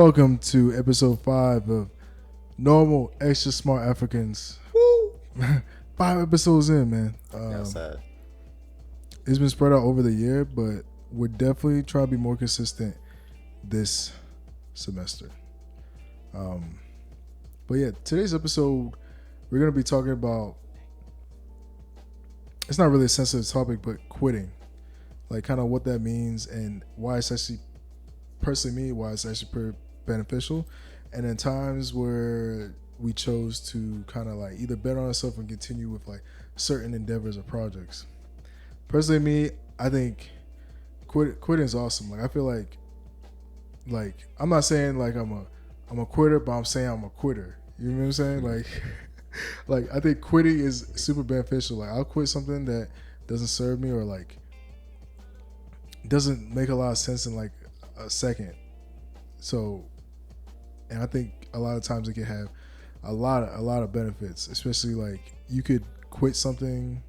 Welcome to episode 5 of Normal Extra Smart Africans. Woo! 5 episodes in, man. Sad. It's been spread out over the year, but we're definitely trying to be more consistent this semester. But yeah, today's episode, we're going to be talking about, it's not really a sensitive topic, but quitting. Like kind of what that means and why it's actually, personally me, why it's actually beneficial, and in times where we chose to kind of like either bet on ourselves and continue with like certain endeavors or projects. Personally, me, I think quitting is awesome. Like I feel like I'm not saying like I'm a quitter, but I'm saying I'm a quitter. You know what I'm saying? Like I think quitting is super beneficial. Like I'll quit something that doesn't serve me or like doesn't make a lot of sense in like a second. So, and I think a lot of times it can have a lot of benefits, especially like you could quit something,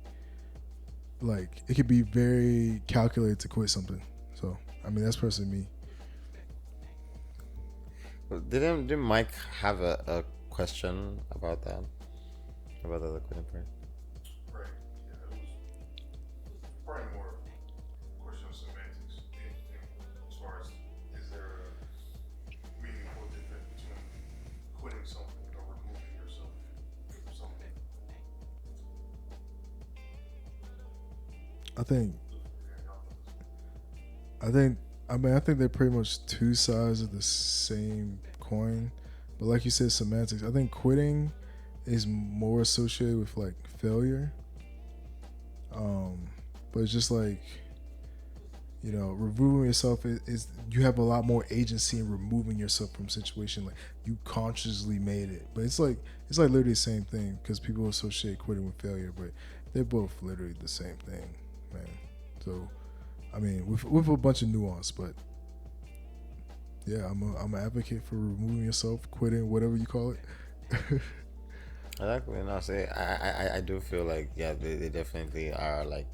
like it could be very calculated to quit something. So, I mean, that's personally me. Didn't Mike have a question about that? About the quitting part? Right. Yeah, it was probably more question of semantics as far as is there a meaningful difference between quitting something or removing yourself from something? I think they're pretty much two sides of the same coin. But like you said, semantics. I think quitting is more associated with like failure. But it's just like, you know, removing yourself is you have a lot more agency in removing yourself from a situation. Like you consciously made it, but it's like literally the same thing because people associate quitting with failure, but they're both literally the same thing, man. So, I mean, with a bunch of nuance, but yeah, I'm an advocate for removing yourself, quitting, whatever you call it. Exactly. And I'll say I do feel like they definitely are like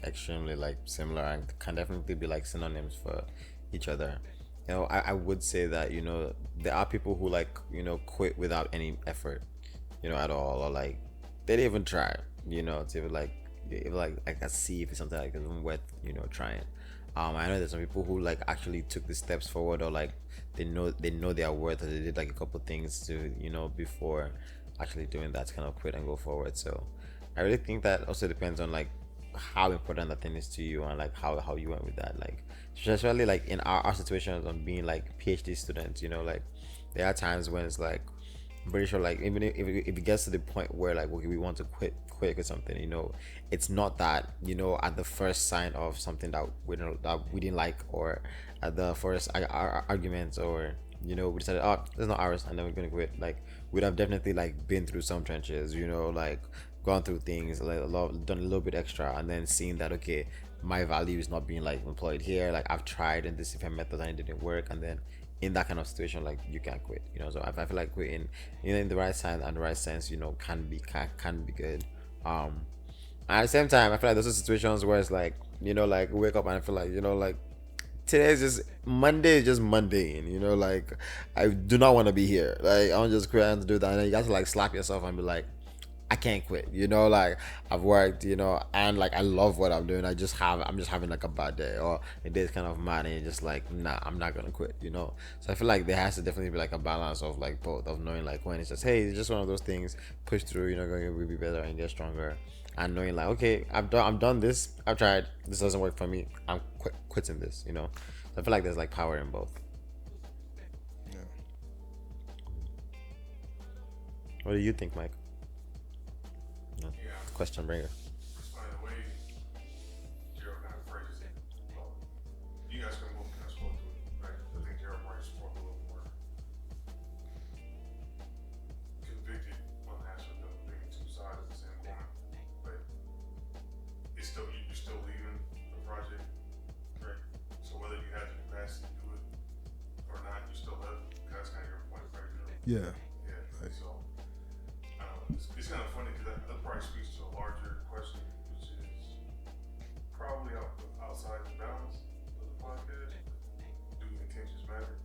extremely like similar and can definitely be like synonyms for each other. I would say that, there are people who like, quit without any effort, at all, or like they didn't even try, to like if like I can see if it's something like even worth, trying. I know there's some people who like actually took the steps forward, or like they know their worth, or they did like a couple things to, before actually doing that to kind of quit and go forward. So I really think that also depends on like how important that thing is to you and like how you went with that. Like especially like in our situations on being like PhD students, like there are times when it's like I'm pretty sure like even if it gets to the point where like okay, we want to quit with something, it's not that, at the first sign of something that we didn't like, or at the first arguments, or we decided, oh, it's not ours, and then we're gonna quit. Like we'd have definitely like been through some trenches, like gone through things, like done a little bit extra, and then seeing that okay, my value is not being like employed here. Like I've tried in this different method and it didn't work, and then in that kind of situation, like you can't quit. So I feel like quitting, in the right sign and the right sense, can be good. At the same time, I feel like those are situations where it's like, like wake up and I feel like, like today's just Monday is just Monday, and like I do not want to be here. Like I want to just quit and do that, and then you got to like slap yourself and be like, I can't quit. Like I've worked, and like I love what I'm doing. I'm just having like a bad day, or a day's kind of mad, and you're just like, nah, I'm not gonna quit. So I feel like there has to definitely be like a balance of like both, of knowing like when it's just, hey, it's just one of those things, push through, going to be better and get stronger, and knowing like, okay, I'm done this, I've tried, this doesn't work for me, I'm quitting this. So I feel like there's like power in both. Yeah. What do you think, Mike? Yeah. Question bringer. By the way, Gerald kind of phrases it. Well, you guys can both kind of spoke to it, right? I think Gerald might spoke a little more convicted on the aspect of being two sides of the same coin, but it's still you're still leaving the project, right? So whether you have the capacity to do it or not, you still left. That's kind of your point, right, Gerald? Yeah. Yeah. So I don't know. It's kind of funny because that probably speaks to a larger question, which is probably outside the balance of the podcast. Do intentions matter?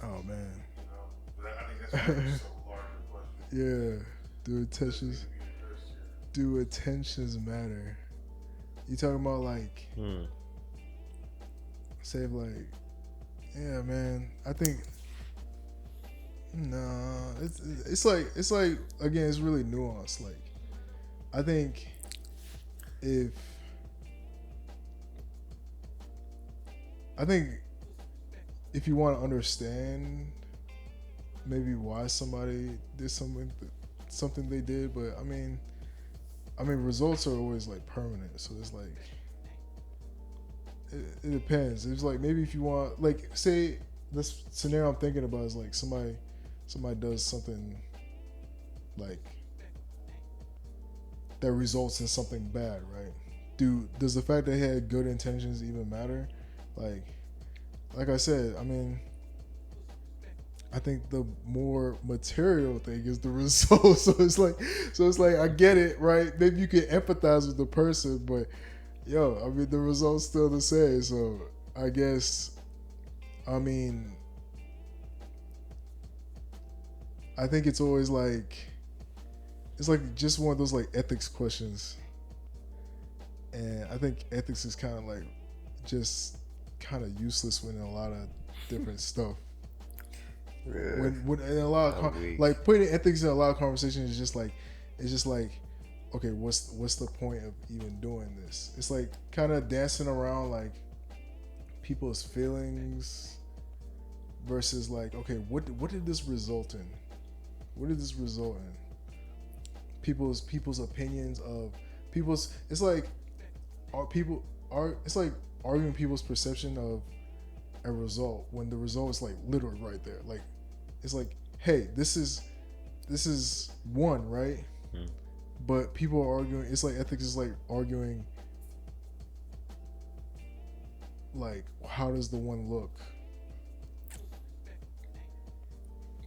Oh man. You know, but I think that's why it's so larger question. Yeah. Do attentions Be addressed here. do attentions matter? You talking about like say like yeah man. I think no, it's like again it's really nuanced. Like I think if I think if you want to understand maybe why somebody did something they did, but I mean results are always like permanent, so it's like it depends. It's like maybe if you want like say this scenario I'm thinking about is like somebody does something like that results in something bad, right? Does the fact that he had good intentions even matter? Like I said, I mean, I think the more material thing is the result. So it's like I get it, right? Maybe you can empathize with the person, but yo, I mean the result's still the same. So I guess, I mean, I think it's always like it's like just one of those like ethics questions, and I think ethics is kind of like just kind of useless when in a lot of different stuff. When in a lot of like putting ethics in a lot of conversations is just like okay, what's the point of even doing this? It's like kind of dancing around like people's feelings versus like okay, what did this result in? What did this result in? People's opinions of people's. It's like it's like arguing people's perception of a result when the result is like literally right there. Like it's like, hey, this is one, right? But people are arguing. It's like ethics is like arguing. Like, how does the one look?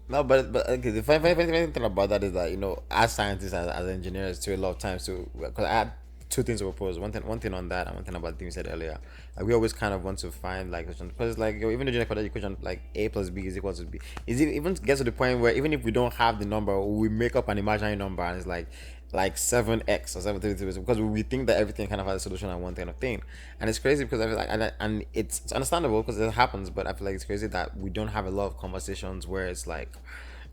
No, but okay. The funny thing about that is that as scientists, as engineers, too, a lot of times too, because I had two things to propose. One thing on that, and one thing about the thing you said earlier. Like we always kind of want to find like because it's like even the junior college equation like A plus B is equal to B. Is it even gets to the point where even if we don't have the number, we make up an imaginary number and it's like 7x or 732 because we think that everything kind of has a solution on one kind of thing, and it's crazy because I feel like and it's understandable because it happens, but I feel like it's crazy that we don't have a lot of conversations where it's like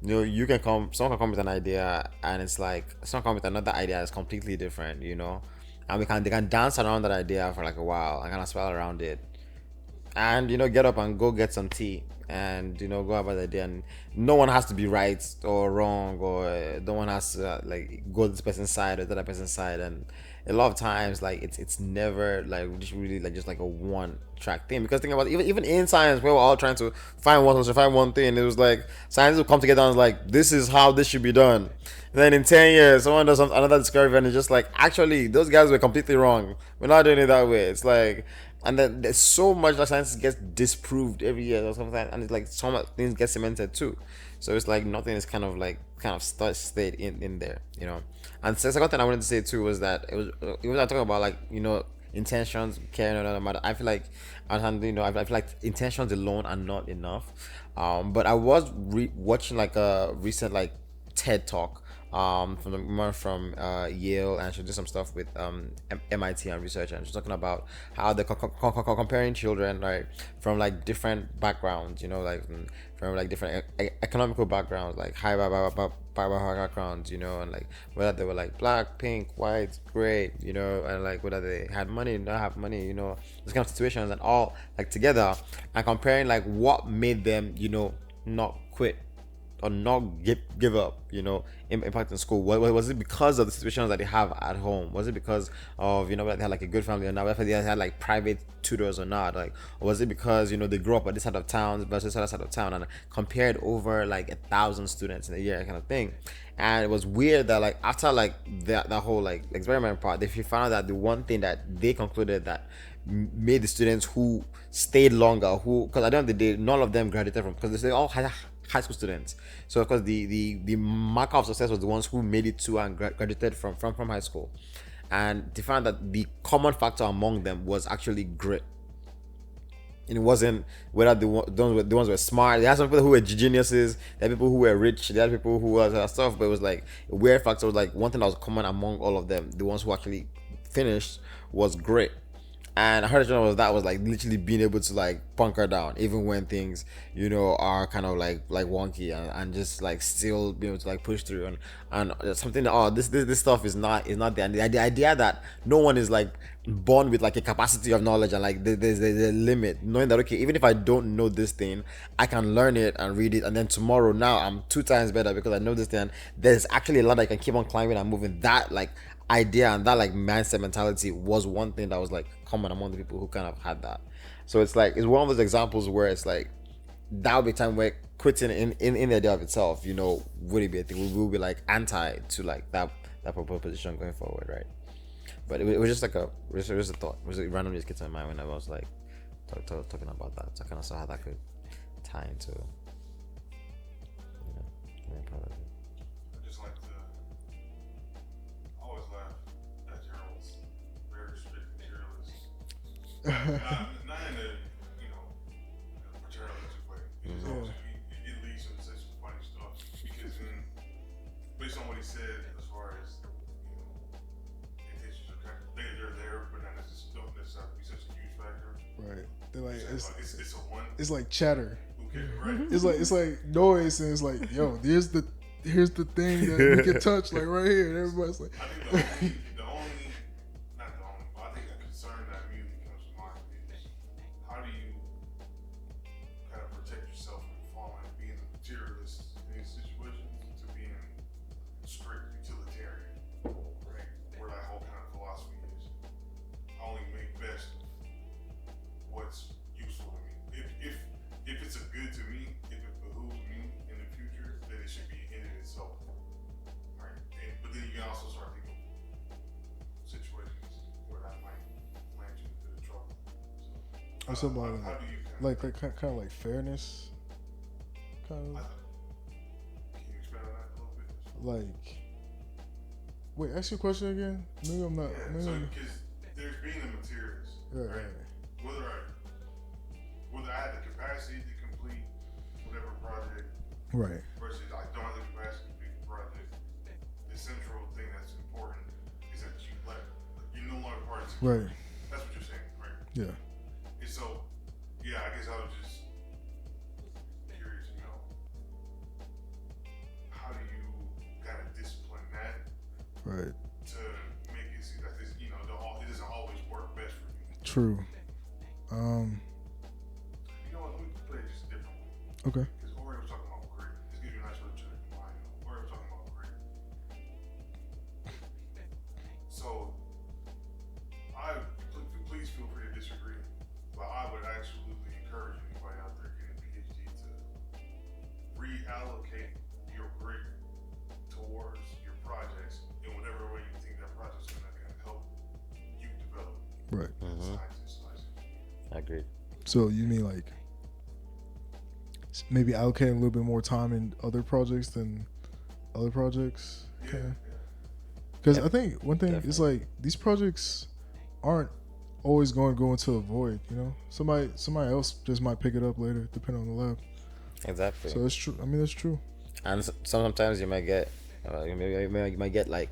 someone can come with an idea and it's like someone come with another idea that's completely different, and they can dance around that idea for like a while and kind of spell around it and get up and go get some tea and go about the day, and no one has to be right or wrong, or no one has to like go this person's side or that person's side. And a lot of times like it's never like just really like just like a one track thing, because think about it, even in science we were all trying to find one thing. It was like science will come together and it's like this is how this should be done. And then in 10 years someone does another discovery and it's just like actually those guys were completely wrong, we're not doing it that way. It's like, and then there's so much that science gets disproved every year or something, and it's like so much things get cemented too. So it's like nothing is kind of stayed in there, And the second thing I wanted to say too was that it was talking about like intentions, caring or not matter. I feel like I feel like intentions alone are not enough. But I was watching like a recent like TED talk from the woman from Yale, and she did some stuff with MIT and research, and she's talking about how they're comparing children like from like different backgrounds, like from like different economical backgrounds, like high backgrounds, and like whether they were like black, pink, white, gray, and like whether they had money, not have money, those kind of situations, and all like together, and comparing like what made them, not quit or not give up, impact in school. Was it because of the situations that they have at home? Was it because of that they had like a good family or not? Whether they had like private tutors or not? Like, or was it because they grew up at this side of town versus other side of town and compared over like 1,000 students in a year kind of thing? And it was weird that like after like that whole like experiment part, they found out that the one thing that they concluded that made the students who stayed longer, because at the end of the day none of them graduated from, because they all had high school students. So of course the marker of success was the ones who made it to and graduated from high school, and they found that the common factor among them was actually grit. And it wasn't whether the ones were smart. There had some people who were geniuses. There had people who were rich. There had people who was stuff. But it was like a weird factor. Was like one thing that was common among all of them. The ones who actually finished was grit. And I heard that was like literally being able to like bunker down even when things, you know, are kind of like wonky, and just like still be able to like push through, and something that, oh, this stuff is not the idea that no one is like born with like a capacity of knowledge, and like there's a limit, knowing that, okay, even if I don't know this thing, I can learn it and read it, and then tomorrow now I'm 2 times better because I know this thing. There's actually a lot I can keep on climbing and moving. That like idea and that like mindset mentality was one thing that was like common among the people who kind of had that. So it's like, it's one of those examples where it's like that would be a time where quitting in the idea of itself, you know, would it be a thing? We will be like anti to like that proposition going forward, right? But it was just like it was a thought. It was like randomly just came to my mind when I was like talking about that. So I kind of saw how that could tie into, you know, being part of it. I just like to always laugh at Gerald's very strict materialist. Not in a, you know, materialistic way. It's always, it leads to such funny stuff because based on what he said, as far as, you know, intentions are kind of, they're there, but not necessarily, don't necessarily be such a huge factor. Right. They're like, It's a one. it's like chatter. Okay, right. It's like noise, and it's like, yo, here's the thing that we can touch, like right here, and everybody's like. I think the only, not the only, but I think a concern that immediately comes to mind is how do you kind of protect yourself from falling, being a materialist in these situations, to being strict utilitarian, right? Where that whole kind of philosophy is, I only make best what's useful to me. If it's a good to me, if it behooves me in the future, then it should be in it itself. Right. But then you can also start thinking of situations where that might land you into trouble. So, Or something how do you kind of like fairness, kind of can you expand on that a little bit? like. Wait, ask your question again. Maybe I'm not. Yeah. Maybe So I'm, because there's being a materialist, right. Whether I had the capacity to complete whatever project Right. versus I don't have the capacity to complete the project, the central thing that's important is that you're no longer part of the Right. That's what you're saying, right? Yeah. And so, yeah, I guess I was just curious, you know, how do you kind of discipline that Right. to make it seem that this, you know, it doesn't always work best for you? True. You know what? Let me play it just a different way. Okay. Because Ori was talking about grit. This gives you a nice way to combine. Ori was talking about grit. So, please feel free to disagree, but I would absolutely encourage anybody out there getting a PhD to reallocate your grit towards your projects in whatever way you think that project's going to help you develop Right. as a scientist. I agree. So you mean like maybe allocating a little bit more time in other projects than other projects? Yeah. Because I think one thing is Definitely. like these projects aren't always going to go into a void. You know, somebody else just might pick it up later, depending on the lab. Exactly. So it's true. I mean, that's true. And sometimes you might get you might get like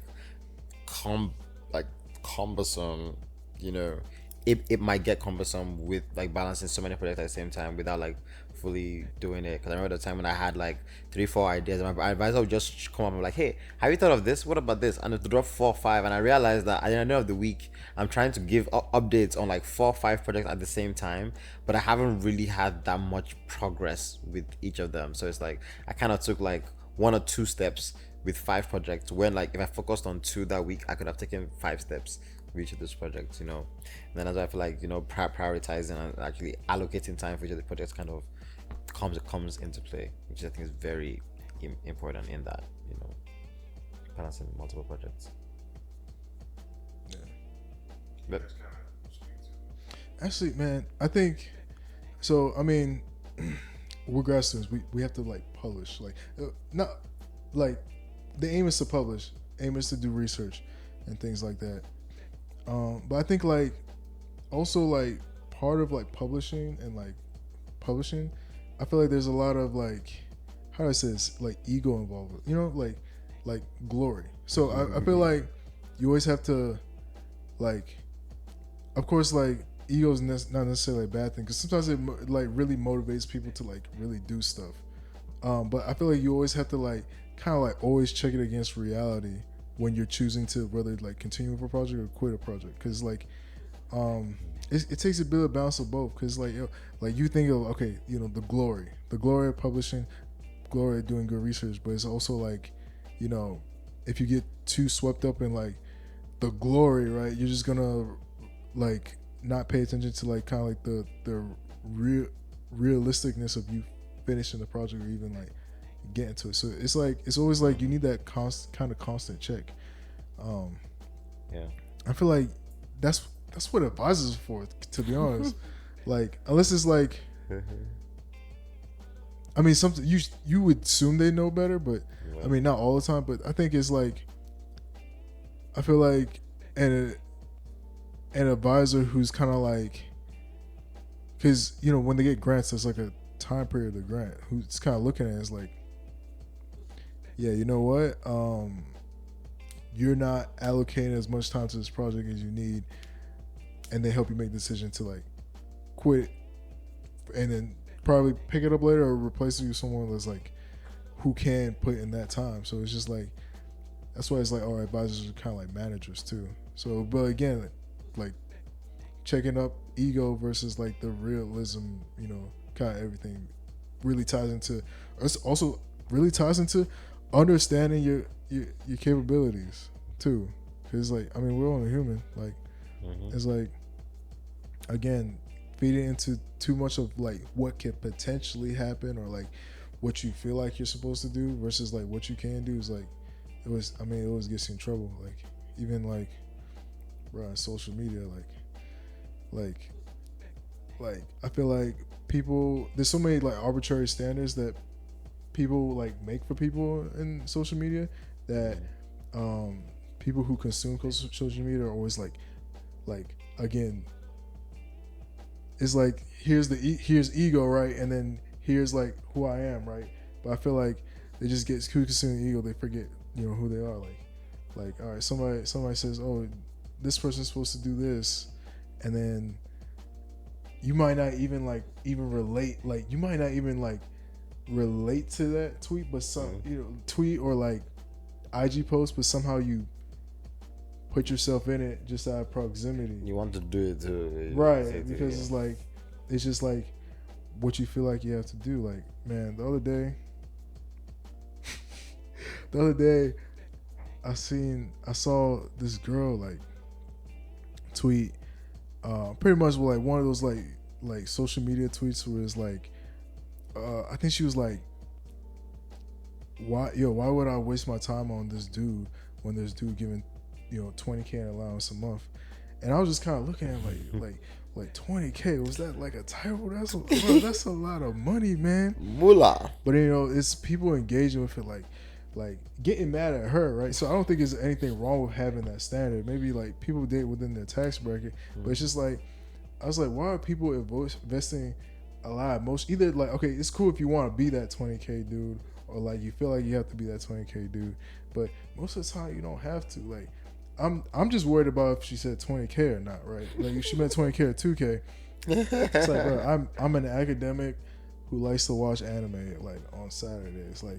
cumbersome, you know, it might get cumbersome with like balancing so many projects at the same time without like fully doing it. Because I remember the time when I had like 3-4 ideas, and my advisor would just come up and be like, hey, have you thought of this? What about this? And it would drop 4 or 5, and I realized that at the end of the week I'm trying to give updates on like 4 or 5 projects at the same time, but I haven't really had that much progress with each of them. So it's like I kind of took like 1 or 2 steps with 5 projects, when like if I focused on 2 that week, I could have taken 5 steps with each of those projects, you know. And then as I feel like, you know, prioritizing and actually allocating time for each of the projects kind of comes into play, which I think is very important in that, you know, balancing multiple projects. Yeah. But Actually, man, I think so. I mean, we're grad students. We have to like publish, like not like the aim is to publish, aim is to do research and things like that. But I think like also like part of like publishing, I feel like there's a lot of like, how do I say this, like ego involved, you know, like glory. So I feel like you always have to, like, of course, like ego is not necessarily a bad thing, because sometimes it like really motivates people to like really do stuff. But I feel like you always have to like kind of like always check it against reality when you're choosing to whether like continue with a project or quit a project, because like it takes a bit of balance of both, because like you think of, okay, you know, the glory of publishing, glory of doing good research, but it's also like, you know, if you get too swept up in like the glory, right, you're just gonna like not pay attention to like kind of like the realisticness of you finishing the project or even like getting to it. So it's like, it's always like you need that constant check. Yeah, I feel like that's what advisors are for, to be honest. Like, unless it's like, I mean, something you would assume they know better, but I mean, not all the time. But I think it's like, I feel like an advisor who's kind of like, because you know when they get grants, there's like a time period of the grant. Who's kind of looking at it as like, yeah, you know what, you're not allocating as much time to this project as you need, and they help you make the decision to like quit and then probably pick it up later or replace it with someone that's like who can put in that time. So it's just like, that's why it's like, all advisors are kind of like managers too. So, but again, like checking up ego versus like the realism, you know, kind of everything really ties into, also really ties into understanding your capabilities too. Because like, I mean, we're only human. Like, it's like, again, feeding into too much of like what could potentially happen or like what you feel like you're supposed to do versus like what you can do is like, it always gets you in trouble. Like, even like, bro, social media, like I feel like people, there's so many like arbitrary standards that people like make for people in social media that people who consume social media are always like again, it's like, here's ego, right, and then here's like who I am, right. But I feel like they just get too consumed in ego, they forget, you know, who they are. Like all right, somebody says, oh, this person's supposed to do this, and then you might not even relate, like you might not even like relate to that tweet, but some you know, tweet or like IG post, but somehow you put yourself in it just out of proximity. You want to do it too, right? Because it's like, it's just like what you feel like you have to do. Like, man, the other day, I saw this girl like tweet, pretty much like one of those like social media tweets where it's like, I think she was like, why would I waste my time on this dude when this dude giving, you know, $20,000 in allowance a month? And I was just kind of looking at like $20,000, was that like a title? That's a lot of money, man. Moolah. But you know, it's people engaging with it, like getting mad at her, right? So I don't think there's anything wrong with having that standard. Maybe like people did within their tax bracket, but it's just like, I was like, why are people investing a lot of emotion? Either like, okay, it's cool if you want to be that $20,000 dude, or like you feel like you have to be that $20,000 dude, but most of the time you don't have to. Like, I'm just worried about if she said $20,000 or not, right? Like if she meant $20,000 or $2,000, it's like, bro, I'm an academic who likes to watch anime like on Saturdays. Like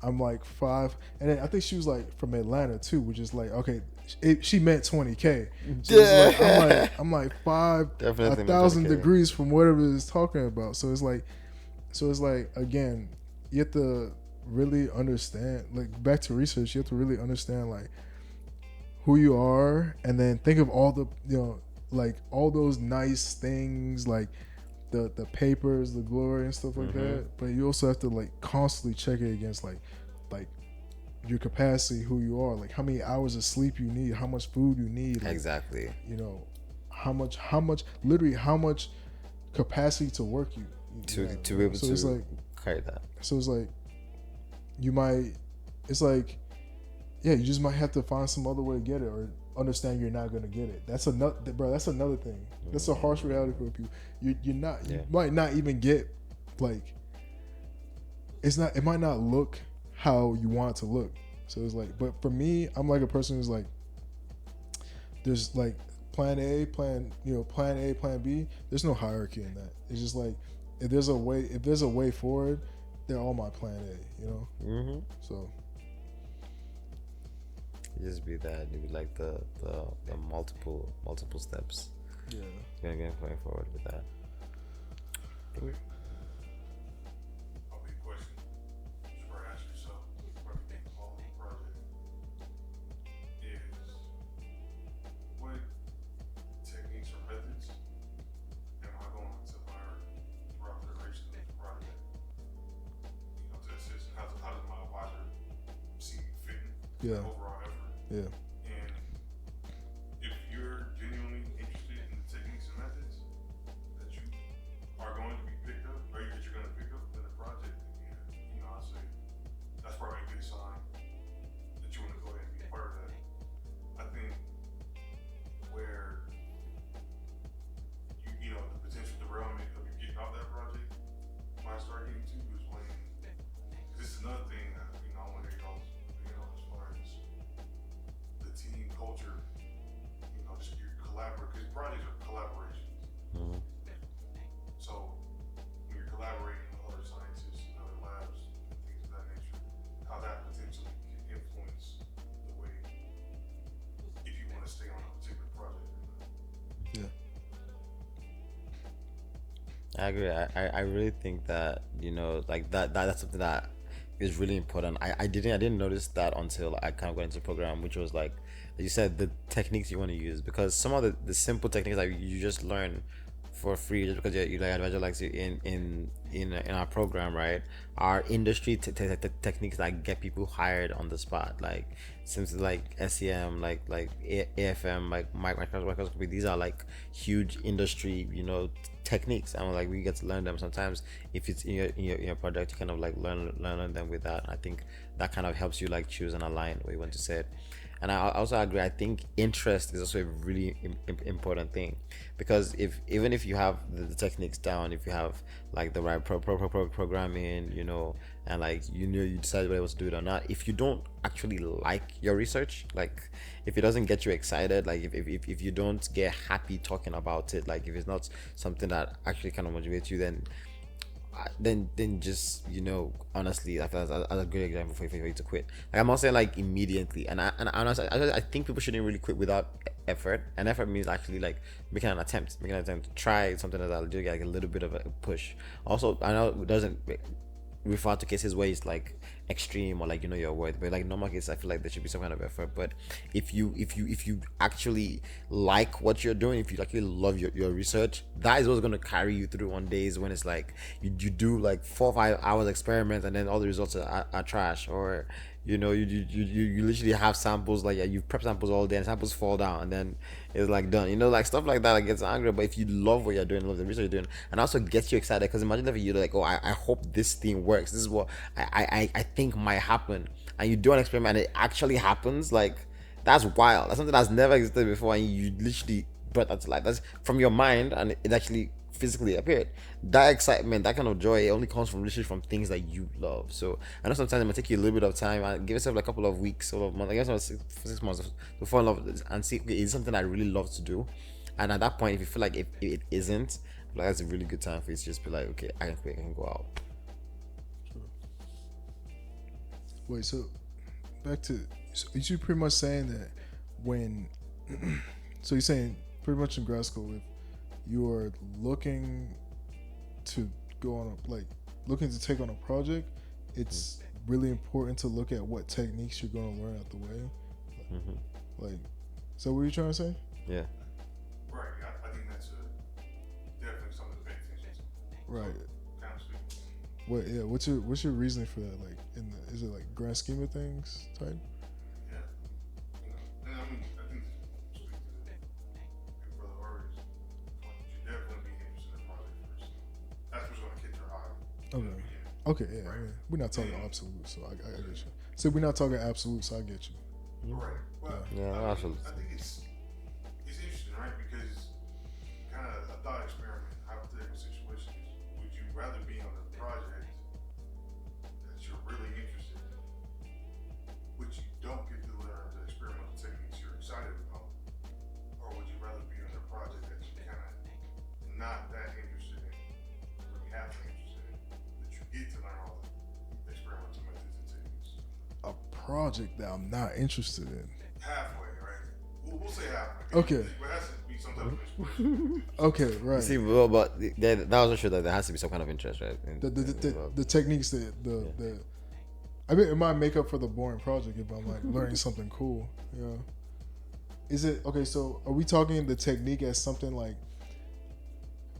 I'm like 5, and then I think she was like from Atlanta too, which is like, okay, she meant $20,000. So it's like, I'm like 1,000 degrees from whatever it's talking about. So it's like again, you have to really understand, like back to research, you have to really understand like who you are, and then think of all the, you know, like all those nice things, like the papers, the glory and stuff like that. But you also have to like constantly check it against like your capacity, who you are, like how many hours of sleep you need, how much food you need, like, exactly, you know, how much literally how much capacity to work you to be able to it's like, carry that. So it's like you just might have to find some other way to get it, or understand you're not gonna get it. That's another, bro. That's another thing. That's a harsh reality for people. You're not. You might not even get like. It's not. It might not look how you want it to look. So it's like, but for me, I'm like a person who's like, there's like plan A, plan A, plan B. There's no hierarchy in that. It's just like if there's a way forward, they're all my plan A. You know. Mm-hmm. So. Just be that. It'd be like the multiple steps. Yeah. Going forward with that. A big question you should ask yourself before you think all the project is what techniques or methods am I going to learn throughout the duration of the project? You know, to assist how does my advisor see me fitting Yeah. overall effort? Yeah. And if you're genuinely interested in the techniques and methods that you are going to be picked up, or that you're going to pick up in the project, then you know, I say that's probably a good sign that you want to go ahead and be part of that. I think where you know the potential derailment of you getting off that project might start getting to is when this is another thing that I want to hear y'all's opinion on as far as the team culture, just your collaborate, because projects are collaborations. Mm-hmm. So when you're collaborating with other scientists and other labs and things of that nature, how that potentially can influence the way if you want to stay on a particular project. Yeah. I agree. I really think that like that's something that is really important. I didn't notice that until I kind of got into the program, which was like you said, the techniques you want to use, because some of the simple techniques that you just learn for free just because you like advisor likes you in our program, right, are industry techniques that get people hired on the spot, like simply like SEM, like AFM, like microscopy. These are like huge industry techniques, and like we get to learn them. Sometimes if it's in your project, you kind of like learn them with that. I think that kind of helps you like choose and align what you want to say. And I also agree. I think interest is also a really important thing, because even if you have the techniques down, if you have like the right programming, and like you decide whether to do it or not, if you don't actually like your research, like if it doesn't get you excited, like if you don't get happy talking about it, like if it's not something that actually kind of motivates you, then just honestly, that's a good example for you to quit. Like I'm not saying like immediately, and honestly, I think people shouldn't really quit without effort. And effort means actually like making an attempt to try something that'll do like a little bit of a push. Also, I know it doesn't refer to cases where it's like extreme or like your worth, but like normal cases, I feel like there should be some kind of effort. But if you actually like what you're doing, if you actually love your research, that is what's going to carry you through on days when it's like you do like 4 or 5 hours experiments and then all the results are trash, or you literally have samples, like you've prepped samples all day and samples fall down and then it's like done, like stuff like that, like gets angry. But if you love what you're doing, love the research you're doing, and also gets you excited, because imagine if you're like, oh, I hope this thing works, this is what I think might happen, and you do an experiment and it actually happens, like that's wild. That's something that's never existed before, and you literally brought that to life. That's from your mind and it actually physically appeared. That excitement, that kind of joy, it only comes from literally from things that you love. So I know sometimes it might take you a little bit of time, and give yourself like a couple of weeks or months, I guess 6 months to fall in love with this and see, okay, it's something I really love to do. And at that point, if you feel like if it isn't, like that's a really good time for you to just be like, okay, I can quit, I can go out. Wait, so back to, so you're pretty much saying that when so you're saying pretty much in grad school, if you are looking to go on looking to take on a project, it's really important to look at what techniques you're going to learn out the way. Like, so what are you trying to say? Yeah. Right. I think that's definitely something to pay attention to. Right. Kind of speaking. What? Yeah. What's your reasoning for that? Like, is it like grand scheme of things type? Yeah. And I mean, I think speak to brother artists, you should definitely be interested in the project first. That's what's going to catch your eye. Okay. Yeah. Right. I mean, we're not talking absolute, so I get you. So we're not talking absolute, so I get you. Right. Well, Yeah, I absolutely. think it's interesting, right? Because kind of a thought experiment, hypothetical situation is: would you rather be on a project that you're really interested in, but you don't get to learn the experimental techniques you're excited about, or would you rather be on a project that you kind of not that interested in, really half interested in, but you get to learn all the experimental methods and techniques? A project that I'm not interested in. Halfway, right? We'll say halfway. Okay. There has to be some type of inspiration. Okay, You right. see, well, but that was sure that there has to be some kind of interest, right? The techniques the I mean, it might make up for the boring project if I'm like learning something cool. Yeah. Is it okay? So are we talking the technique as something like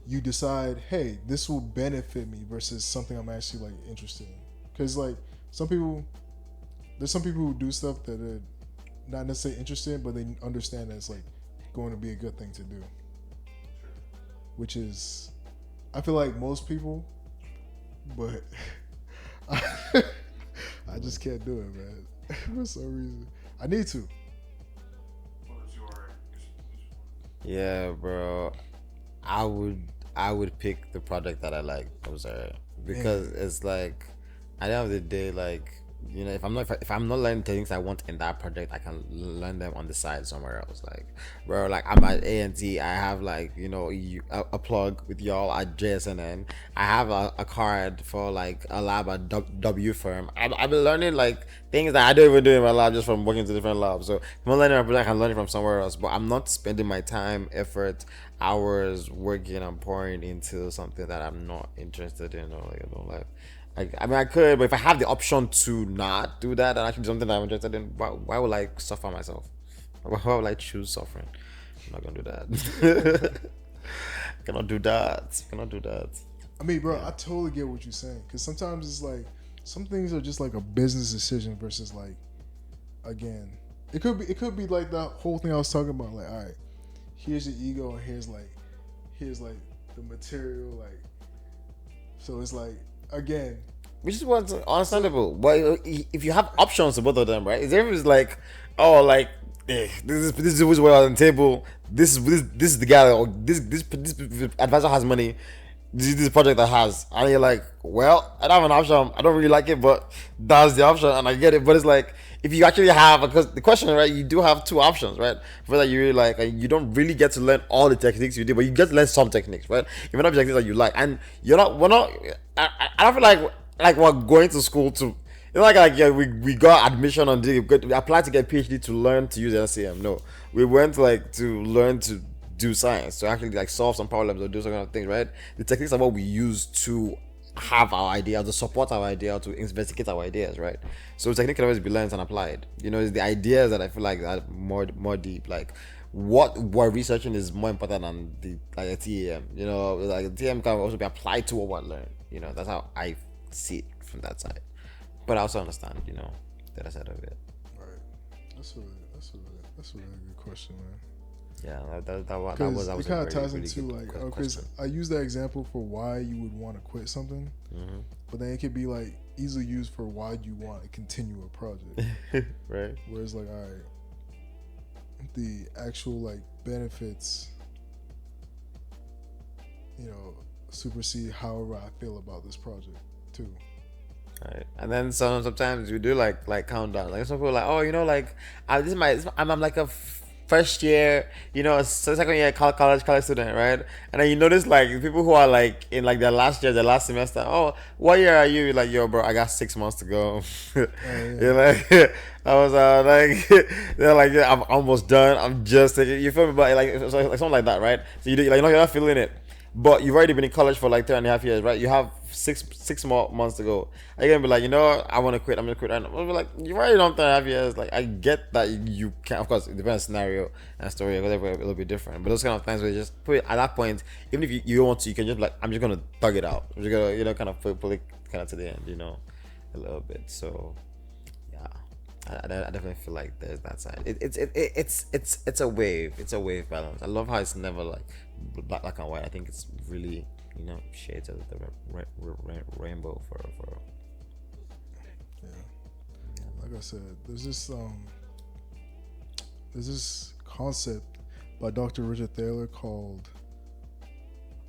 you decide, hey, this will benefit me versus something I'm actually like interested in? Because like there's some people who do stuff that are not necessarily interested in, but they understand that it's like going to be a good thing to do. Which is, I feel like most people, but I just can't do it, man. For some reason, I need to. What is your Yeah, bro. I would pick the project that I like. I'm sorry, because it's like at the end of the day, like, you know, if I'm not learning things I want in that project, I can learn them on the side somewhere else. Like, bro, like I'm at A&T, I have like, you know, a plug with y'all at JSNN. I have a card for like a lab at W firm. I've been learning like things that I don't even do in my lab just from working to different labs. So if I'm learning a project, I can learn it from somewhere else. But I'm not spending my time, effort, hours working and pouring into something that I'm not interested in or like I don't like. I mean, I could, but if I have the option to not do that and actually do something that I'm interested in, why would I suffer myself? Why would I choose suffering? I'm not gonna do that. Cannot do that. I mean, bro, I totally get what you're saying. Because sometimes it's like, some things are just like a business decision versus like, again, it could be like that whole thing I was talking about. Like, all right, here's your ego and here's like the material. Like, so it's like, again, which is what's understandable. But if you have options to both of them, right? Is everyone's like, oh, like, this is what's on the table. This is the guy, or this advisor has money. This is this project that has, and you're like, well, I don't have an option. I don't really like it, but that's the option, and I get it. But it's like, if you actually have, because the question, right, you do have two options, right? Whether you really like, and you don't really get to learn all the techniques you do, but you get to learn some techniques, right? Even not techniques that you like, and we're not. I don't feel like we're going to school to. It's like yeah, we got admission on we applied to get PhD to learn to use LCM. No, we went like to learn to do science, to actually like solve some problems or do some kind of thing, right? The techniques are what we use to have our idea, to support our idea, to investigate our ideas, right? So technique can always be learned and applied. You know, it's the ideas that I feel like are more deep. Like what we're researching is more important than the like a TEM. You know, like the TEM can also be applied to what we learn. You know, that's how I see it from that side. But I also understand, you know, the other side of it. Right. That's a really good question, man. Yeah, that was it kind of ties really into good like, because I use that example for why you would want to quit something, but then it could be like easily used for why you want to continue a project, right? Whereas like, all right, the actual like benefits, you know, supersede however I feel about this project too. Right. And then sometimes we do like countdown. Like some people are like, oh, you know, like I'm like a first year, you know, second year college student, right? And then you notice like people who are like in like their last year, their last semester. Oh, what year are you? You're like, yo, bro, I got 6 months to go. You're like, I was like, they're like, yeah, I'm almost done. I'm just taking. You feel me? But like something like that, right? So you do, like, you're not feeling it. But you've already been in college for like 3.5 years, right? You have six more months to go. Are you gonna be like, you know, I want to quit. I'm gonna quit. And I'll be like, you've already done 3.5 years. Like, I get that you can't. Of course, it depends on scenario and story. Whatever, a little bit different. But those kind of times where you just put it at that point, even if you don't want to, you can just be like, I'm just gonna thug it out. I'm just gonna, you know, kind of pull it kind of to the end, you know, a little bit. So yeah, I definitely feel like there's that side. It's a wave. It's a wave balance. I love how it's never like black and white. I think it's really, you know, shades of the rainbow for yeah. Like I said, there's this there's this concept by Dr. Richard Thaler called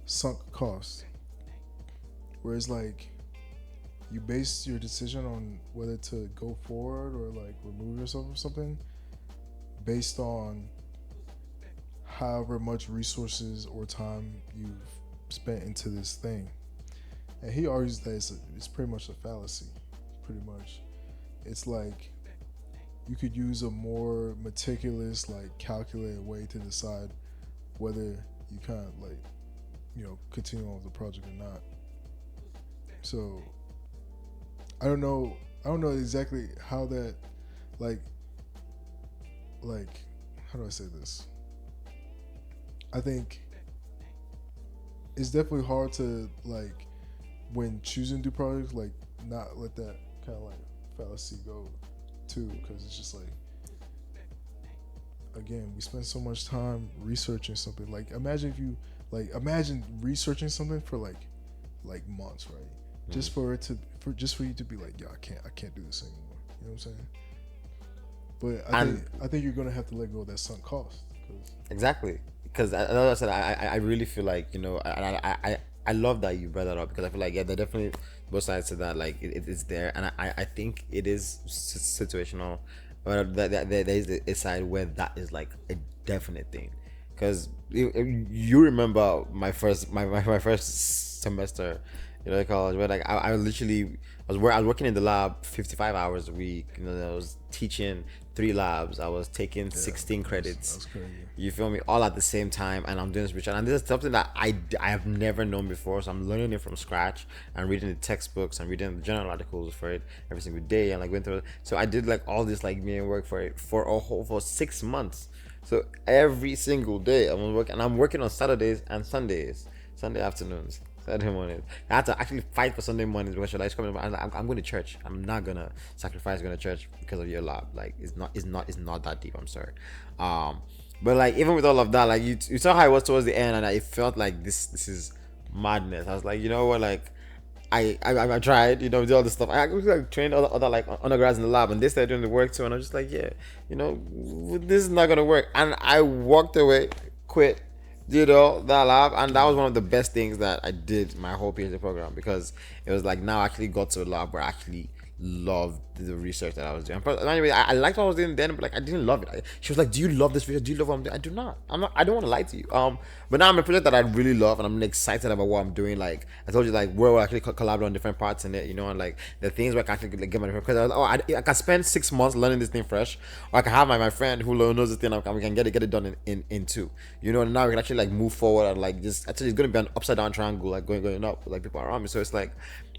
sunk cost, where it's like you base your decision on whether to go forward or like remove yourself from something based on however much resources or time you've spent into this thing. And he argues that it's pretty much a fallacy. Pretty much, it's like you could use a more meticulous, like calculated way to decide whether you kind of like, continue on with the project or not. So I don't know exactly how that, like how do I say this? I think it's definitely hard to, like, when choosing to do projects, like, not let that kind of like fallacy go too, because it's just like, again, we spend so much time researching something. Like, imagine researching something for like months, right? Mm-hmm. Just for you to be like, yeah, I can't do this anymore. You know what I'm saying? But I think you're gonna have to let go of that sunk cost. Exactly, because as I said, I really feel like, I love that you brought that up, because I feel like, yeah, there are definitely both sides to that. Like, it's there, and I think it is situational. But there is a side where that is like a definite thing, because you remember my first semester, college, where like I was working in the lab 55 hours a week. I was teaching 3 labs. I was taking 16 credits. That's crazy. You feel me? All at the same time, and I'm doing this research. And this is something that I have never known before. So I'm learning it from scratch and reading the textbooks and reading the journal articles for it every single day, and like going through it. So I did like all this like work for it for 6 months. So every single day I'm working, and I'm working on Saturdays and Sundays, Sunday afternoons, Saturday mornings. I had to actually fight for Sunday mornings because you're like, I'm going to church. I'm not gonna sacrifice going to church because of your lab. Like, it's not that deep. I'm sorry. But like, even with all of that, like, you saw how it was towards the end, and it felt like this is madness. I was like, you know what, like, I tried, did all this stuff. I was like trained other like undergrads in the lab, and they started doing the work too, and I was just like, yeah, this is not gonna work. And I walked away, quit, that lab, and that was one of the best things that I did my whole PhD program, because it was like, now I actually got to a lab where I actually loved the research that I was doing. But anyway, I liked what I was doing then, but like, I didn't love it. She was like, do you love this research? Do you love what I'm doing? I do not. I don't want to lie to you. But now I'm a project that I really love, and I'm excited about what I'm doing. Like I told you, like, we're actually collaborating on different parts in it, and like the things where I can actually like, get my different, because I can spend 6 months learning this thing fresh, or I can have my friend who knows this thing, and we can get it done in 2. And now we can actually like move forward, and like just actually it's gonna be an upside down triangle, like going up with like people around me. So it's like,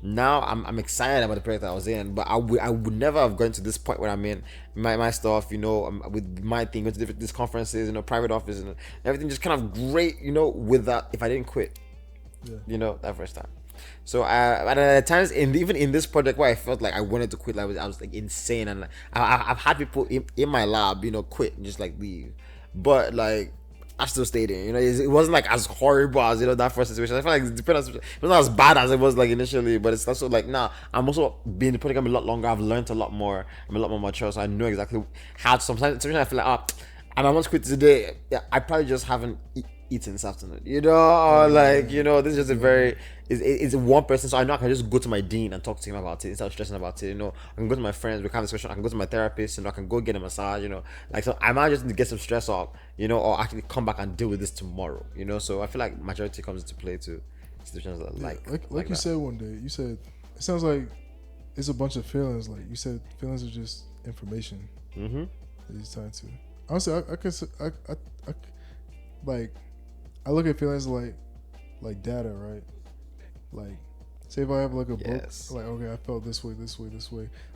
now I'm excited about the project that I was in, but I would never have gone to this point where I'm in my stuff, with my thing, going to these conferences, private office and everything, just kind of great, with that, if I didn't quit, that first time. So at times, even in this project where I felt like I wanted to quit, I was like insane, and like, I've had people in my lab, quit and just like leave, but like, I still stayed in. It wasn't like as horrible as that first situation. I feel like it was not as bad as it was like initially, but it's also like, now I'm also been in the program a lot longer. I've learned a lot more. I'm a lot more mature, so I know exactly how to. Sometimes I feel like, I'm almost quit today. Yeah, I probably just haven't eaten this afternoon. Or like, this is just a very. It's one person, so I know I can just go to my dean and talk to him about it instead of stressing about it. I can go to my friends, we can have a discussion. I can go to my therapist, I can go get a massage. Like, so I might just need to get some stress off, or actually come back and deal with this tomorrow. So I feel like maturity comes into play too. Situations like you said one day. You said it sounds like it's a bunch of feelings. Like you said, feelings are just information. Mm-hmm. That he's trying to. Honestly, I look at feelings like data, right? Like, say if I have like a book, like, okay, I felt this way.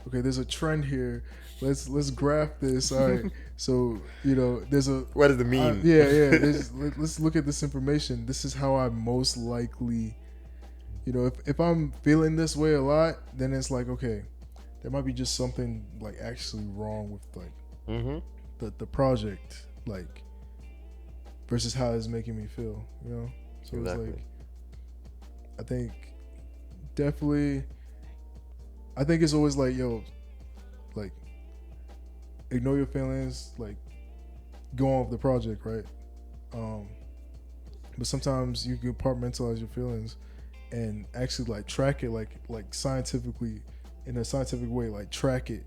Okay, there's a trend here. Let's graph this. All right. So there's a. What does it mean? Let's look at this information. This is how I most likely, if I'm feeling this way a lot, then it's like, okay, there might be just something like actually wrong with like the project, like, versus how it's making me feel. So exactly. It's like, I think definitely, I think it's always like, like, ignore your feelings, like, go on with the project, right? But sometimes you compartmentalize your feelings and actually like track it, like scientifically, in a scientific way, like track it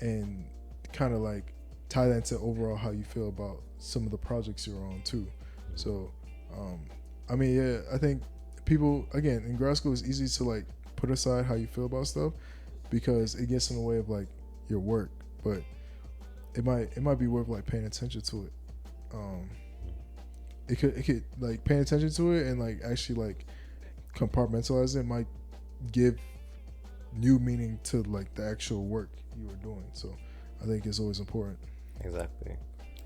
and kind of like tie that into overall how you feel about some of the projects you're on too. So, I mean, yeah, I think people, again, in grad school, it's easy to like put aside how you feel about stuff because it gets in the way of like your work, but it might be worth like paying attention to it. It could like paying attention to it and like actually like compartmentalize it might give new meaning to like the actual work you were doing. So I think it's always important. Exactly.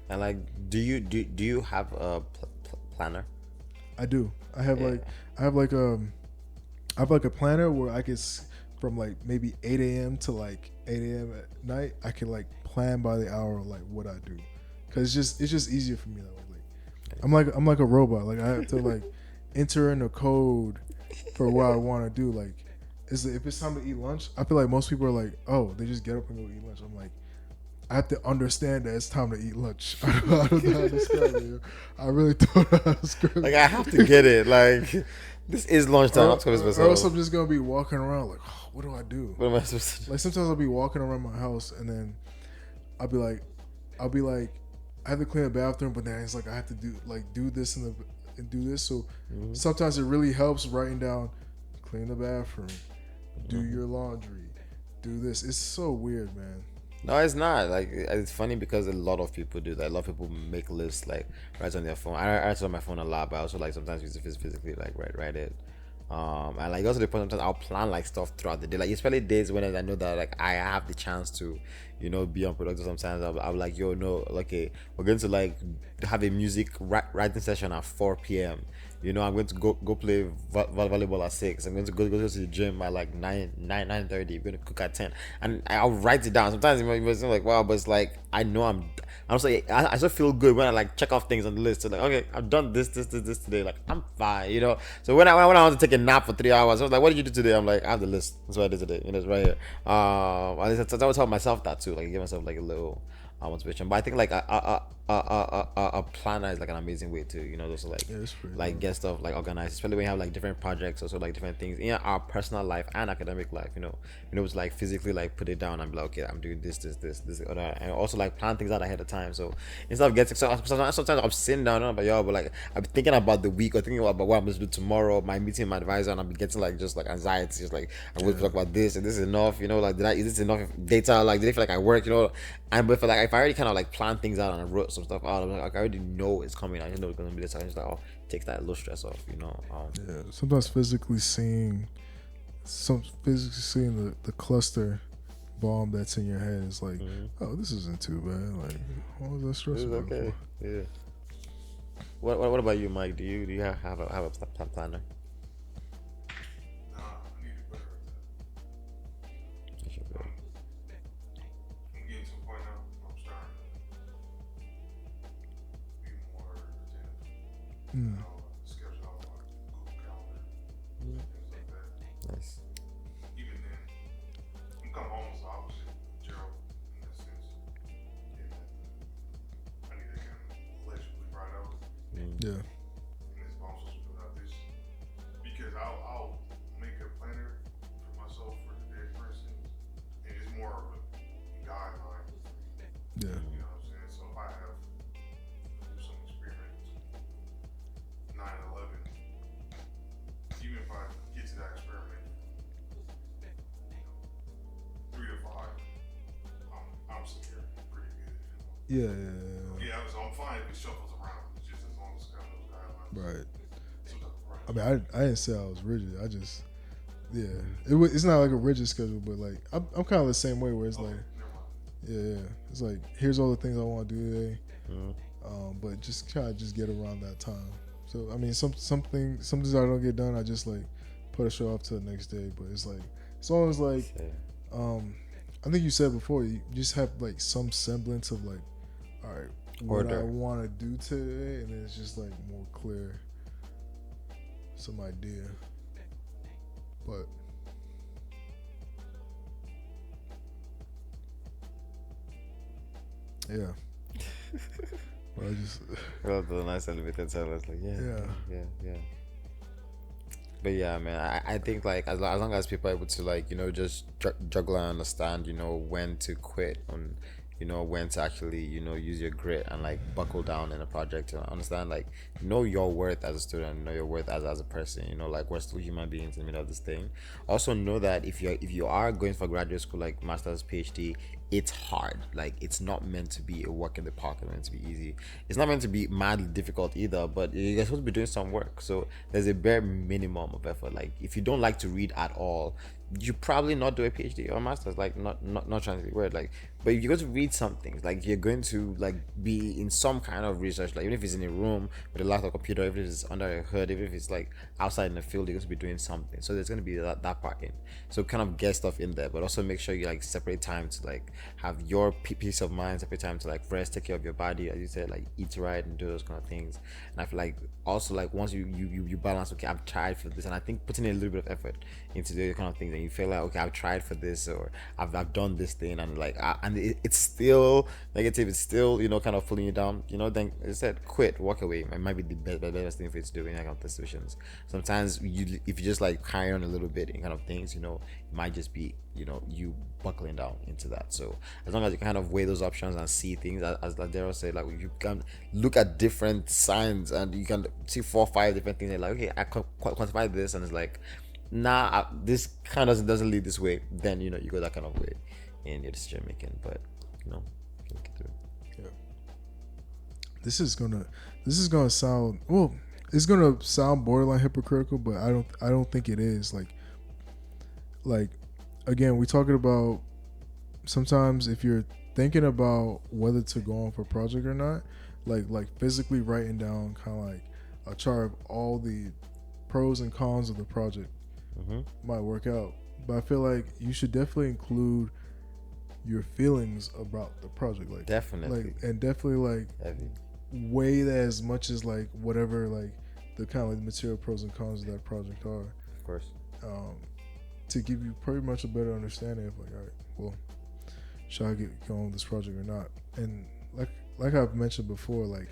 And like, do you have a planner? I do. I have like a planner where I could from like maybe 8 a.m. to like 8 a.m. at night. I can like plan by the hour like what I do, cause it's just easier for me that way. Like I'm like a robot. Like I have to like enter in a code for what I want to do. Like if it's time to eat lunch, I feel like most people are like, oh, they just get up and go eat lunch. I'm like, I have to understand that it's time to eat lunch. I don't know how to describe it. I really don't know how to describe it. Like I have to get it. Like this is lunchtime. Or else I'm just gonna be walking around like, oh, what do I do? What am I supposed to? Like sometimes I'll be walking around my house and then I'll be like, I have to clean the bathroom, but then it's like I have to do this and do this. So sometimes it really helps writing down, clean the bathroom, do your laundry, do this. It's so weird, man. No, it's not. Like it's funny because a lot of people do that. A lot of people make lists like right on their phone. I write on my phone a lot, but I also like sometimes use it physically like write it. And like also the point sometimes I'll plan like stuff throughout the day. Like especially days when I know that like I have the chance to, be unproductive. Sometimes I'll like, yo, no, okay, we're going to like have a music writing session at 4 p.m. I'm going to go play volleyball at 6. I'm going to go to the gym at like 9:30. I'm going to cook at 10, and I'll write it down. Sometimes it might seem like wow, but it's like I know I'm just like I just feel good when I like check off things on the list. So like, okay, I've done this today. Like I'm fine, So when I want to take a nap for 3 hours, I was like, what did you do today? I'm like, I have the list. That's what I did today. It's right here. At least I would tell myself that too. Like give myself like a little motivation. But I think like a planner is like an amazing way to just like get stuff like organized, especially when you have like different projects, also like different things in our personal life and academic life. It's like physically like put it down and be like, okay, I'm doing this other, and also like plan things out ahead of time. So instead of getting sometimes I'm sitting down and I'm like, but like I'm thinking about the week or thinking about what I'm going to do tomorrow, my meeting with my advisor, and I'm getting like just like anxiety, just like I'm going to talk about this and this is enough, like is this enough data, like did I feel like I work, and but like if I already kind of like plan things out and I wrote some stuff out, I'm like I already know it's coming. I just know it's gonna be this. I just like takes that little stress off, Yeah, sometimes physically seeing the cluster bomb that's in your head is like, oh, this isn't too bad. Like, what was that stress about? Okay, yeah. What about you, Mike? Do you have a planner? Schedule out on Google Calendar, things like that. Nice. Even then, I'm kind of almost the opposite of Gerald in that sense. I need to kind of legibly write out. Yeah. And this I'm supposed to put out this because I'll make a planner for myself for the day, for instance, and it's more of a guideline. Yeah. You know what I'm saying? So if I have some experiment 9/11, even if I get to that experiment, 3 to 5, I'm secure pretty good. Yeah. Yeah, so I'm fine if it shuffles around. It's just as long as it's got those guidelines. Right. I mean, I didn't say I was rigid. I just, it's not like a rigid schedule, but like I'm kind of the same way where it's like, it's like here's all the things I want to do today, but just kind of just get around that time. So I mean, some things I don't get done, I just like put a show off to the next day. But it's like as long as like, I think you said before, you just have like some semblance of like, all right, what I want to do today, and then it's just like more clear, some idea. But yeah. But I just Well, the nice elevator tell us like, yeah. But yeah, man, I think like as long as people are able to like just juggle and understand when to quit and when to actually use your grit and like buckle down in a project and understand like know your worth as a student, know your worth as a person. Like we're still human beings in the middle of this thing. Also know that if you are going for graduate school like master's, PhD, it's hard. Like it's not meant to be a walk in the park. It's meant to be easy. It's not meant to be madly difficult either, but you're supposed to be doing some work. So there's a bare minimum of effort. Like if you don't like to read at all, you probably not do a PhD or a master's. Like not trying to be weird. Like, but if you're going to read something, like you're going to like be in some kind of research. Like even if it's in a room with a laptop computer, even if it's under a hood, even if it's like outside in the field, you're going to be doing something. So there's going to be that part in. So kind of get stuff in there, but also make sure you like separate time to like have your peace of mind, separate time to like rest, take care of your body, as you said, like eat right and do those kind of things. And I feel like also like once you balance, okay, I've tried for this, and I think putting a little bit of effort into those kind of things, and you feel like, okay, I've tried for this, or I've done this thing, and like it's still negative, it's still kind of pulling you down, then as I said, quit, walk away. It might be the best thing for you to do in that kind of situations. Sometimes if you just like carry on a little bit in kind of things, it might just be you buckling down into that. So as long as you kind of weigh those options and see things, as Daryl said, like you can look at different signs and you can see 4 or 5 different things, and like, okay, I quantify this, and it's like, nah, this kind of doesn't lead this way, then you go that kind of way in your decision making. But think it through. Yeah. This is gonna sound, well, it's gonna sound borderline hypocritical, but I don't think it is. Like again, we're talking about sometimes if you're thinking about whether to go on for a project or not, like physically writing down kind of like a chart of all the pros and cons of the project might work out. But I feel like you should definitely include your feelings about the project, like definitely, and definitely like heavy. Weigh that as much as like whatever like the kind of like material pros and cons of that project are. Of course. To give you pretty much a better understanding of like, all right, well, should I get going with this project or not? And like I've mentioned before, like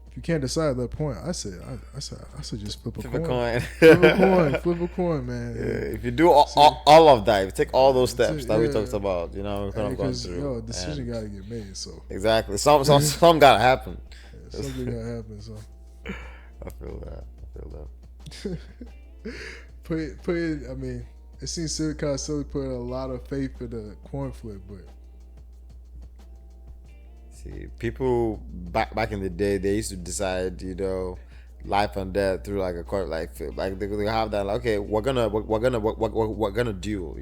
if you can't decide at that point, I said just flip a coin. Flip a coin, man. Yeah, if you do all of that, if you take all those steps that we talked about, we're kind of going through. A decision got to get made. So exactly, some gotta happen. Yeah, something gotta happen. So I feel that. Put it. I mean, it seems kind of silly putting a lot of faith in the coin flip, but see, people back in the day, they used to decide, life and death through like a court, like they have that, like, okay, we're gonna duel,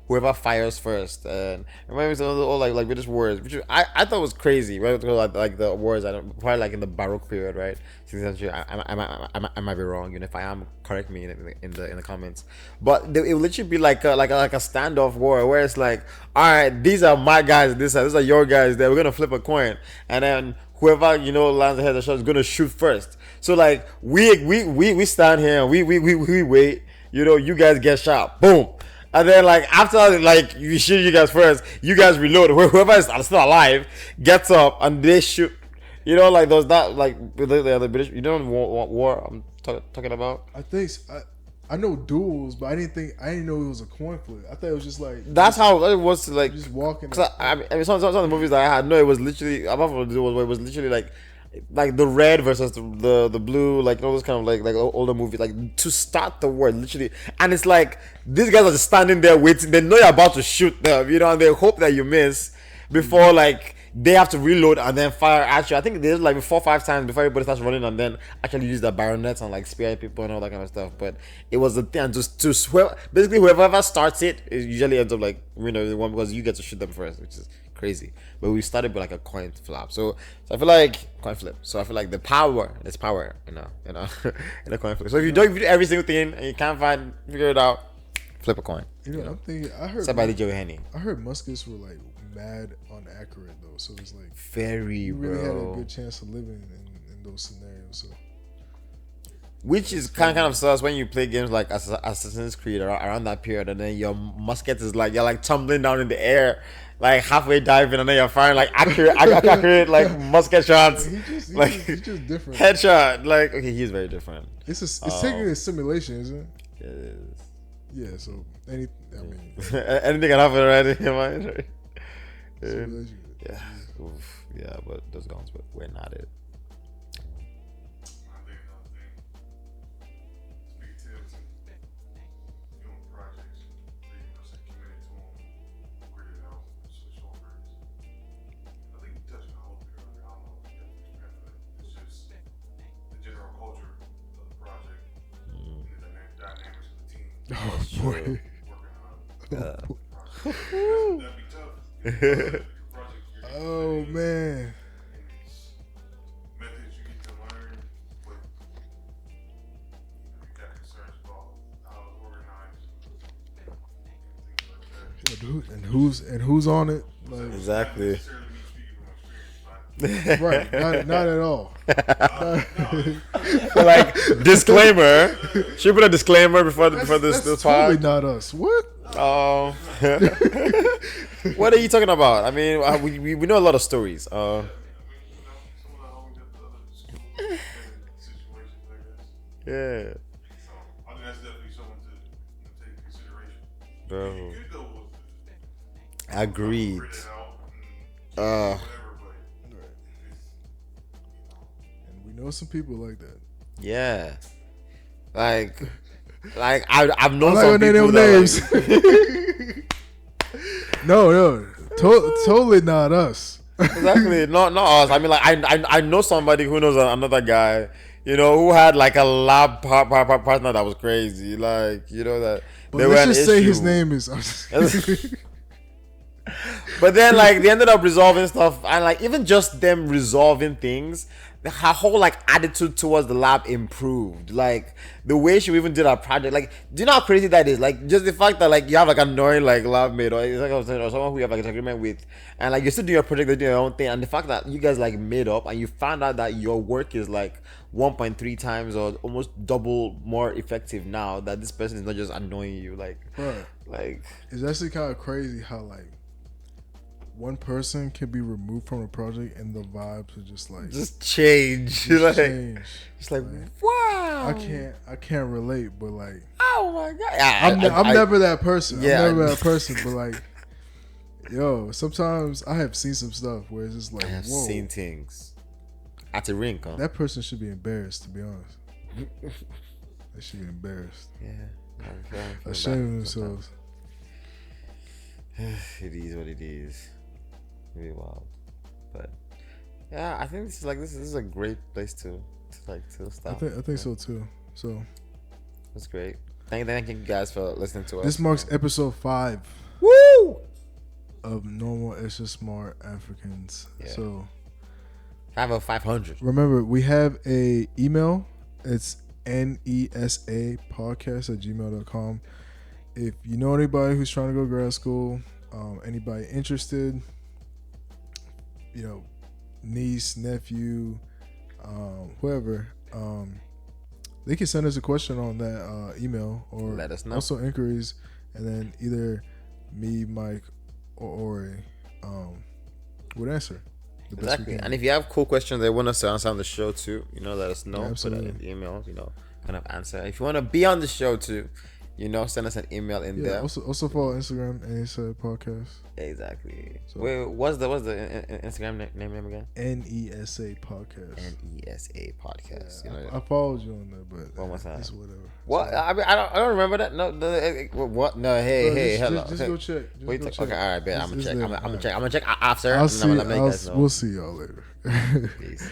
whoever fires first. And remember all like British wars, which I thought was crazy, right? Like the wars, probably like in the Baroque period, right? 16th century. I might be wrong, if I am, correct me in the comments. But it would literally be like a standoff war where it's like, all right, these are my guys, these are your guys. There, we're gonna flip a coin, and then whoever lands ahead of the shot is gonna shoot first. So like we stand here and we wait, you guys get shot, boom, and then like after like you shoot you guys first, you guys reload. Whoever is still alive gets up and they shoot. Like there's that, like the British. You don't want war I'm talking about. I know duels, but I didn't know it was a coin flip. I thought it was just like that's how it was to like just walking. I mean, some of the movies that I had, no, it was literally apart from the duels, it was literally like the red versus the blue, like all those kind of like older movies, like to start the war, literally. And it's like these guys are just standing there waiting. They know you're about to shoot them, and they hope that you miss before like they have to reload and then fire at you. I think there's like 4 or 5 times before everybody starts running, and then actually use the bayonets and like spear people and all that kind of stuff. But it was the thing, just to swear. Basically, whoever starts it usually ends up like the one, because you get to shoot them first, which is crazy. But we started with like a coin flip, so I feel like coin flip. So I feel like there's power, in a coin flip. So if you do every single thing and you can't figure it out, flip a coin. I'm thinking I heard somebody Joe Henny. I heard muskets were like mad inaccurate though, so it's like very, you really had bro. a good chance of living in those scenarios. So which is kind of sus when you play games like Assassin's Creed around that period, and then your musket is like you're like tumbling down in the air, like halfway diving, and then you're firing like accurate like musket shots. He's just different. Headshot. Like, okay, he's very different. It's taking a simulation, isn't it? It is. Yeah. So anything can happen already in your mind, right? simulation. Yeah. Oof. Yeah, but those guns were not it. I think another thing. Big tips doing projects that you must have committed to them, grit it out, switch over. I think you touched on a little bit earlier. I don't know if you have to expand on it. It's just the general culture of the project and the dynamics of the team Oh boy. working on Yeah. the project. That'd be tough. Your project, you're Oh man. and it's methods you get to learn, but you got concerns about how it's organized and things like that. And who's on it? Like, Exactly. Not necessarily me speaking from experience, right. Not at all. Like, disclaimer. Should we put a disclaimer before this That's pod? totally not us. What? What are you talking about? I mean, we know a lot of stories. I mean, some of the homies at the other school been in situations like this. Yeah, So I think that's definitely something to take into consideration. bro. You could go with Agreed. grit it out and Uh, whatever, but it's, And we know some people like that. yeah. Like I've known I'm not some gonna people name that names. No, totally not us. exactly not us. I mean, like I know somebody who knows another guy, you know, who had like a lab partner that was crazy. Like, you know, that But they were let's an just say his issue. name is. But then, like, they ended up resolving stuff, and like even just them resolving things, her whole like attitude towards the lab improved. Like the way she even did her project. Like, do you know how crazy that is? Like, just the fact that like you have like an annoying like lab mate or it's like I was saying, or someone who you have like a disagreement with, and like you still do your project, they do your own thing, and the fact that you guys like made up and you found out that your work is like 1.3 times or almost double more effective now that this person is not just annoying you. Like, Bruh, like it's actually kind of crazy how like one person can be removed from a project and the vibes are just like just change. just Like, change. it's like, wow. I can't relate, but like Oh my god! I'm never that person. Yeah, I'm never that person, but like, yo, sometimes I have seen some stuff where it's just like, I have whoa, seen things at a rink. Huh? that person should be embarrassed. To be honest, they should be embarrassed, Yeah, ashamed of themselves. It is what it is. Really wild, but yeah, I think this is a great place to stop. I think so too. So That's great. Thank you guys for listening to us. this marks episode 5 Woo! of Normal Extra Smart Africans. Yeah. So 500. remember, we have a email. It's NESA Podcast at gmail.com. If you know anybody who's trying to go to grad school, anybody interested, you know, niece, nephew, whoever, they can send us a question on that email or Let us know. also inquiries, and then either me, Mike, or Ori would answer. The best we Exactly. can. And if you have cool questions that want us to answer on the show too, you know, let us know. Yeah, Put that in absolutely. the email, you know, kind of answer. If you want to be on the show too, you know, send us an email in Yeah, there. also follow Instagram NESA Podcast. Exactly. So- Wait, what's the Instagram name again? NESA Podcast. NESA Podcast. Yeah, You know, I followed you on there, but One more time. it's whatever. what? So- I mean, I don't remember that. No, what? No, hey, Bro, hey, just, hello. Just go check. Just Wait, go okay, check. all right, bet. It's- I'm gonna it's check. there. I'm gonna Alright. check. I'm gonna check after. I'll and see. I'm gonna let you guys know. We'll see y'all later. Peace.